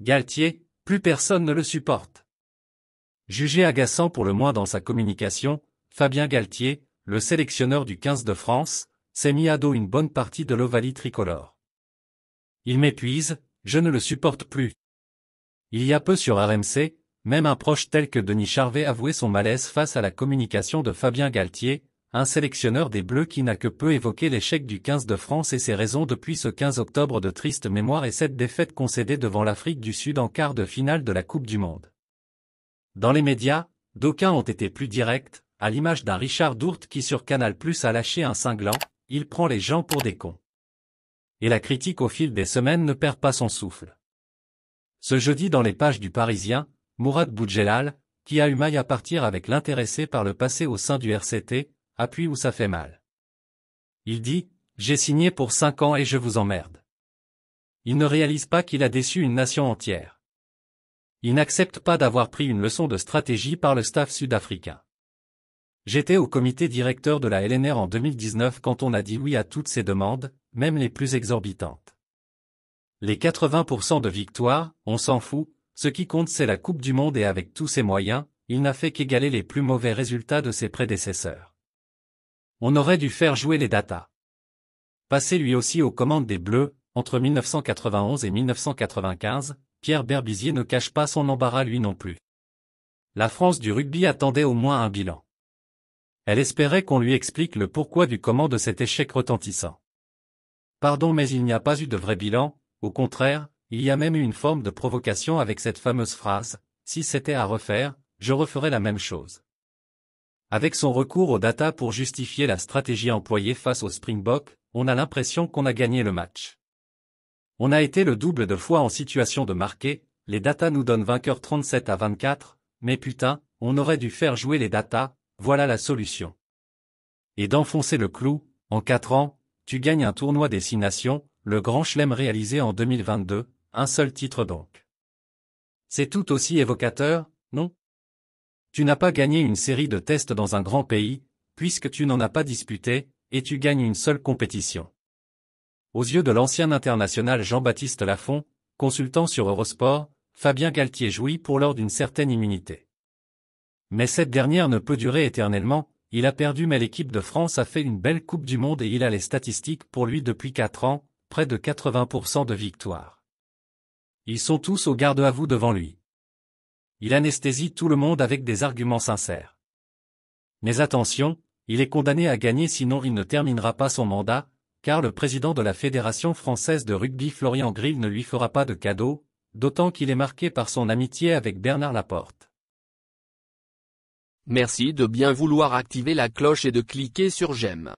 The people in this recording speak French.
Galtier, plus personne ne le supporte. Jugé agaçant pour le moins dans sa communication, Fabien Galtier, le sélectionneur du 15 de France, s'est mis à dos une bonne partie de l'Ovalie tricolore. Il m'épuise, je ne le supporte plus. Il y a peu sur RMC, même un proche tel que Denis Charvet avouait son malaise face à la communication de Fabien Galtier, un sélectionneur des Bleus qui n'a que peu évoqué l'échec du 15 de France et ses raisons depuis ce 15 octobre de triste mémoire et cette défaite concédée devant l'Afrique du Sud en quart de finale de la Coupe du Monde. Dans les médias, d'aucuns ont été plus directs, à l'image d'un Richard Dourte qui sur Canal+ a lâché un cinglant, il prend les gens pour des cons. Et la critique au fil des semaines ne perd pas son souffle. Ce jeudi dans les pages du Parisien, Mourad Boudjelal, qui a eu maille à partir avec l'intéressé par le passé au sein du RCT, appuie où ça fait mal. Il dit « J'ai signé pour 5 ans et je vous emmerde ». Il ne réalise pas qu'il a déçu une nation entière. Il n'accepte pas d'avoir pris une leçon de stratégie par le staff sud-africain. J'étais au comité directeur de la LNR en 2019 quand on a dit oui à toutes ces demandes, même les plus exorbitantes. Les 80% de victoires, on s'en fout, ce qui compte c'est la Coupe du Monde et avec tous ses moyens, il n'a fait qu'égaler les plus mauvais résultats de ses prédécesseurs. On aurait dû faire jouer les datas. Passé lui aussi aux commandes des Bleus, entre 1991 et 1995, Pierre Berbizier ne cache pas son embarras lui non plus. La France du rugby attendait au moins un bilan. Elle espérait qu'on lui explique le pourquoi du comment de cet échec retentissant. Pardon mais il n'y a pas eu de vrai bilan, au contraire, il y a même eu une forme de provocation avec cette fameuse phrase « Si c'était à refaire, je referais la même chose ». Avec son recours aux data pour justifier la stratégie employée face aux Springboks, on a l'impression qu'on a gagné le match. On a été le double de fois en situation de marquer, les data nous donnent vainqueur 37-24, mais putain, on aurait dû faire jouer les data, voilà la solution. Et d'enfoncer le clou, en 4 ans, tu gagnes un tournoi des 6 nations, le Grand Chelem réalisé en 2022, un seul titre donc. C'est tout aussi évocateur, non ? Tu n'as pas gagné une série de tests dans un grand pays, puisque tu n'en as pas disputé, et tu gagnes une seule compétition. Aux yeux de l'ancien international Jean-Baptiste Lafont, consultant sur Eurosport, Fabien Galtier jouit pour l'heure d'une certaine immunité. Mais cette dernière ne peut durer éternellement, il a perdu mais l'équipe de France a fait une belle Coupe du Monde et il a les statistiques pour lui depuis 4 ans, près de 80% de victoires. Ils sont tous au garde à vous devant lui. Il anesthésie tout le monde avec des arguments sincères. Mais attention, il est condamné à gagner sinon il ne terminera pas son mandat, car le président de la Fédération française de rugby Florian Grill ne lui fera pas de cadeau, d'autant qu'il est marqué par son amitié avec Bernard Laporte. Merci de bien vouloir activer la cloche et de cliquer sur j'aime.